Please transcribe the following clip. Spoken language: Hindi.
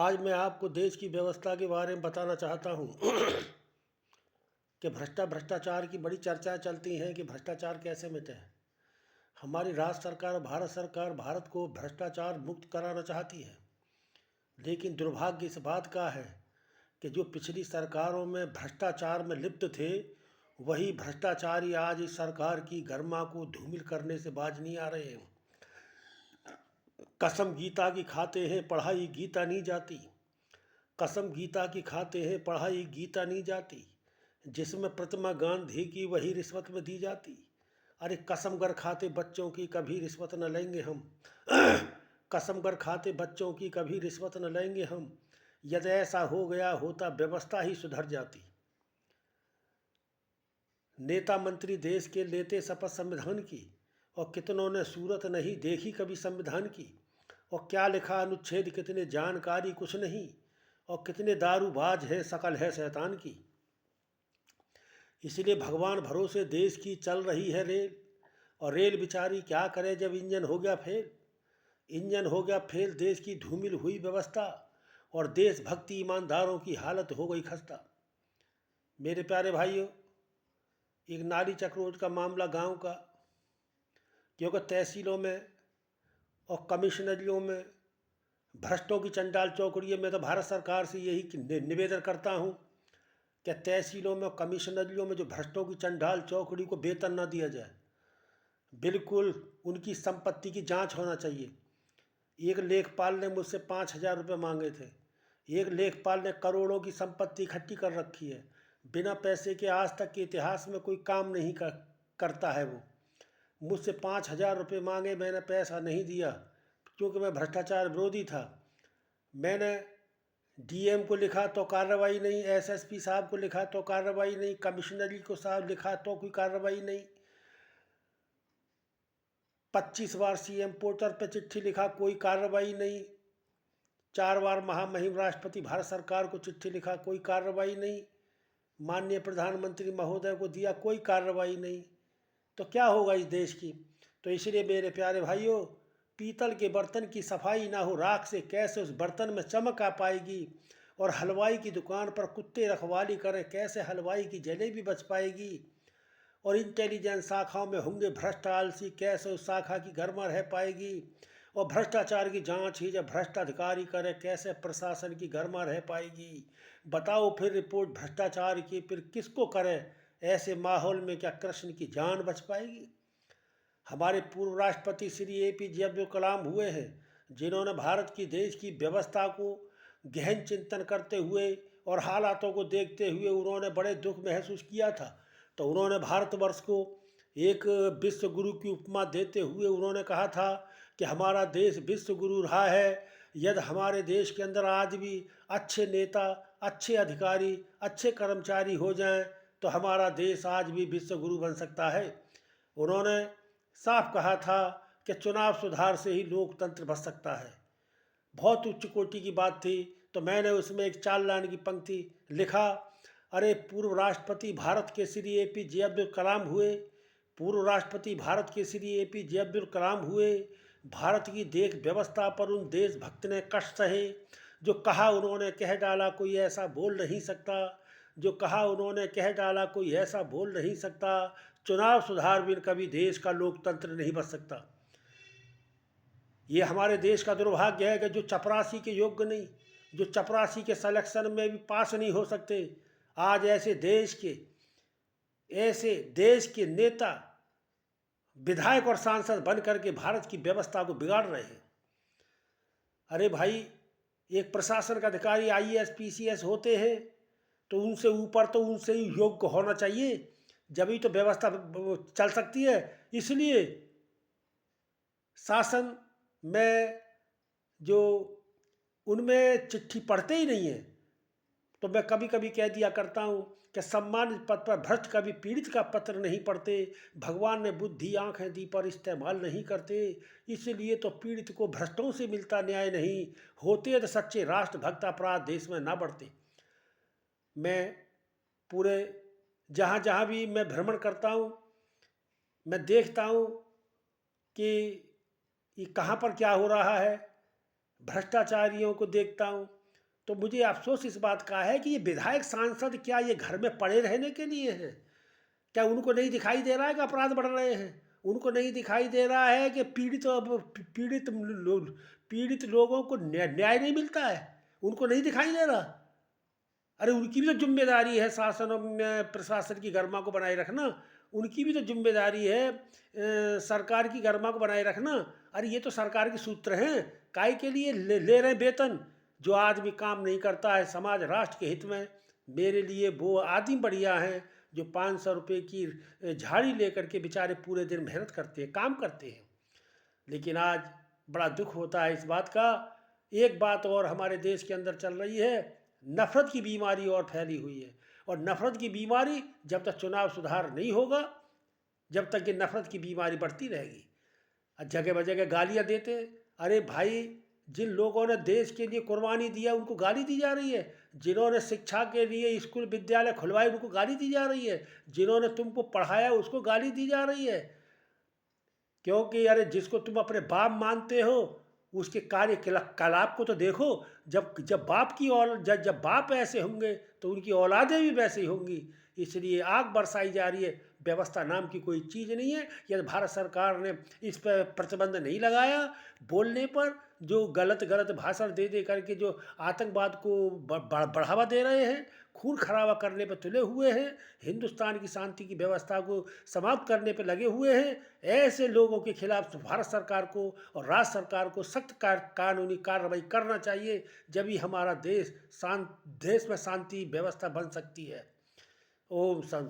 आज मैं आपको देश की व्यवस्था के बारे में बताना चाहता हूँ कि भ्रष्टाचार की बड़ी चर्चाएं चलती हैं कि भ्रष्टाचार कैसे मिटे। हमारी राज्य सरकार और भारत सरकार भारत को भ्रष्टाचार मुक्त कराना चाहती है, लेकिन दुर्भाग्य इस बात का है कि जो पिछली सरकारों में भ्रष्टाचार में लिप्त थे, वही भ्रष्टाचारी आज इस सरकार की गरिमा को धूमिल करने से बाज नहीं आ रहे हैं। कसम गीता की खाते हैं, पढ़ाई गीता नहीं जाती। कसम गीता की खाते हैं, पढ़ाई गीता नहीं जाती। जिसमें प्रतिमा गांधी की वही रिश्वत में दी जाती। अरे कसम गर खाते बच्चों की कभी रिश्वत न लेंगे हम। कसम गर खाते बच्चों की कभी रिश्वत न लेंगे हम। यदि ऐसा हो गया होता व्यवस्था ही सुधर जाती। नेता मंत्री देश के लेते शपथ संविधान की, और कितनों ने सूरत नहीं देखी कभी संविधान की। और क्या लिखा अनुच्छेद कितने जानकारी कुछ नहीं, और कितने दारूबाज है शकल है शैतान की। इसलिए भगवान भरोसे देश की चल रही है रेल, और रेल बेचारी क्या करे जब इंजन हो गया फेल। इंजन हो गया फेल, देश की धूमिल हुई व्यवस्था, और देशभक्ति ईमानदारों की हालत हो गई खस्ता। मेरे प्यारे भाइयों, एक नारी चक्रोज का मामला गांव का, क्योंकि तहसीलों में और कमिश्नरियों में भ्रष्टों की चंडाल चौकड़ी है। मैं तो भारत सरकार से यही निवेदन करता हूँ कि तहसीलों में और कमिश्नरियों में जो भ्रष्टों की चंडाल चौकड़ी को वेतन ना दिया जाए, बिल्कुल उनकी संपत्ति की जांच होना चाहिए। एक लेखपाल ने मुझसे 5,000 रुपये मांगे थे। एक लेखपाल ने करोड़ों की संपत्ति इकट्ठी कर रखी है। बिना पैसे के आज तक के इतिहास में कोई काम नहीं करता है वो। मुझसे 5,000 रुपये मांगे, मैंने पैसा नहीं दिया क्योंकि मैं भ्रष्टाचार विरोधी था। मैंने डीएम को लिखा तो कार्रवाई नहीं, एसएसपी साहब को लिखा तो कार्रवाई नहीं, कमिश्नरी को साहब लिखा तो कोई कार्रवाई नहीं। 25 बार सीएम पोर्टल पर चिट्ठी लिखा, कोई कार्रवाई नहीं। 4 बार महामहिम राष्ट्रपति भारत सरकार को चिट्ठी लिखा, कोई कार्रवाई नहीं। माननीय प्रधानमंत्री महोदय को दिया, कोई कार्रवाई नहीं। तो क्या होगा इस देश की। तो इसलिए मेरे प्यारे भाइयों, पीतल के बर्तन की सफाई ना हो राख से कैसे उस बर्तन में चमक आ पाएगी। और हलवाई की दुकान पर कुत्ते रखवाली करें, कैसे हलवाई की जलेबी बच पाएगी। और इंटेलिजेंस शाखाओं में होंगे भ्रष्ट आलसी, कैसे उस शाखा की गरिमा रह पाएगी। और भ्रष्टाचार की जांच ही जब भ्रष्ट अधिकारी करे, कैसे प्रशासन की गरिमा रह पाएगी। बताओ फिर रिपोर्ट भ्रष्टाचार की फिर किसको करे। ऐसे माहौल में क्या कृष्ण की जान बच पाएगी। हमारे पूर्व राष्ट्रपति श्री एपीजे अब्दुल कलाम हुए हैं, जिन्होंने भारत की देश की व्यवस्था को गहन चिंतन करते हुए और हालातों को देखते हुए उन्होंने बड़े दुख महसूस किया था। तो उन्होंने भारतवर्ष को एक विश्व गुरु की उपमा देते हुए उन्होंने कहा था कि हमारा देश विश्व गुरु रहा है। यदि हमारे देश के अंदर आज भी अच्छे नेता, अच्छे अधिकारी, अच्छे कर्मचारी हो जाएं, तो हमारा देश आज भी विश्व गुरु बन सकता है। उन्होंने साफ कहा था कि चुनाव सुधार से ही लोकतंत्र बच सकता है। बहुत उच्च कोटि की बात थी। तो मैंने उसमें एक 4 लाइन की पंक्ति लिखा, अरे पूर्व राष्ट्रपति भारत के श्री एपीजे अब्दुल कलाम हुए, पूर्व राष्ट्रपति भारत के श्री एपीजे अब्दुल कलाम हुए। भारत की देश व्यवस्था पर उन देशभक्त ने कष्ट सहे। जो कहा उन्होंने कह डाला, कोई ऐसा बोल नहीं सकता। जो कहा उन्होंने कह डाला, कोई ऐसा बोल नहीं सकता। चुनाव सुधार बिन कभी देश का लोकतंत्र नहीं बच सकता। ये हमारे देश का दुर्भाग्य है कि जो चपरासी के योग्य नहीं, जो चपरासी के सिलेक्शन में भी पास नहीं हो सकते, आज ऐसे देश के नेता, विधायक और सांसद बन करके भारत की व्यवस्था को बिगाड़ रहे हैं। अरे भाई, एक प्रशासन का अधिकारी आईएएस पीसीएस होते हैं, तो उनसे ऊपर तो उनसे ही योग्य होना चाहिए, जब ही तो व्यवस्था चल सकती है। इसलिए शासन में जो उनमें चिट्ठी पढ़ते ही नहीं है। तो मैं कभी कभी कह दिया करता हूँ कि सम्मानित पद पर भ्रष्ट कभी पीड़ित का पत्र नहीं पढ़ते। भगवान ने बुद्धि आंखें दी पर इस्तेमाल नहीं करते। इसलिए तो पीड़ित को भ्रष्टों से मिलता न्याय नहीं। होते तो सच्चे राष्ट्रभक्त अपराध देश में ना बढ़ते। मैं पूरे जहाँ जहाँ भी मैं भ्रमण करता हूँ, मैं देखता हूँ कि ये कहाँ पर क्या हो रहा है। भ्रष्टाचारियों को देखता हूँ, तो मुझे अफसोस इस बात का है कि ये विधायक सांसद क्या ये घर में पड़े रहने के लिए हैं? क्या उनको नहीं दिखाई दे रहा है कि अपराध बढ़ रहे हैं? उनको नहीं दिखाई दे रहा है कि पीड़ित लोगों को न्याय नहीं मिलता है? उनको नहीं दिखाई दे रहा? अरे उनकी भी तो जिम्मेदारी है शासन में प्रशासन की गरिमा को बनाए रखना। उनकी भी तो जिम्मेदारी है सरकार की गरिमा को बनाए रखना। अरे ये तो सरकार के सूत्र हैं, काहे के लिए ले रहे हैं वेतन? जो आदमी काम नहीं करता है समाज राष्ट्र के हित में, मेरे लिए वो आदमी बढ़िया हैं जो 500 रुपये की झाड़ी लेकर के बेचारे पूरे दिन मेहनत करते हैं, काम करते हैं। लेकिन आज बड़ा दुख होता है इस बात का। एक बात और हमारे देश के अंदर चल रही है, नफरत की बीमारी और फैली हुई है। और नफरत की बीमारी जब तक चुनाव सुधार नहीं होगा, जब तक ये नफरत की बीमारी बढ़ती रहेगी। जगह बजगह गालियाँ देते। अरे भाई, जिन लोगों ने देश के लिए कुर्बानी दिया उनको गाली दी जा रही है। जिन्होंने शिक्षा के लिए स्कूल विद्यालय खुलवाए उनको गाली दी जा रही है। जिन्होंने तुमको पढ़ाया उसको गाली दी जा रही है। क्योंकि अरे जिसको तुम अपने बाप मानते हो उसके कार्यकलाप को तो देखो। जब जब बाप की जब बाप ऐसे होंगे तो उनकी औलादें भी वैसे ही होंगी। इसलिए आग बरसाई जा रही है। व्यवस्था नाम की कोई चीज़ नहीं है। यदि भारत सरकार ने इस पर प्रतिबंध नहीं लगाया बोलने पर, जो गलत गलत भाषण दे दे करके जो आतंकवाद को बढ़ावा दे रहे हैं, खून खराबा करने पर तुले हुए हैं, हिंदुस्तान की शांति की व्यवस्था को समाप्त करने पर लगे हुए हैं, ऐसे लोगों के खिलाफ भारत सरकार को और राज्य सरकार को सख्त कानूनी कार्रवाई करना चाहिए। जब ही हमारा देश में शांति व्यवस्था बन सकती है। ओम शांति।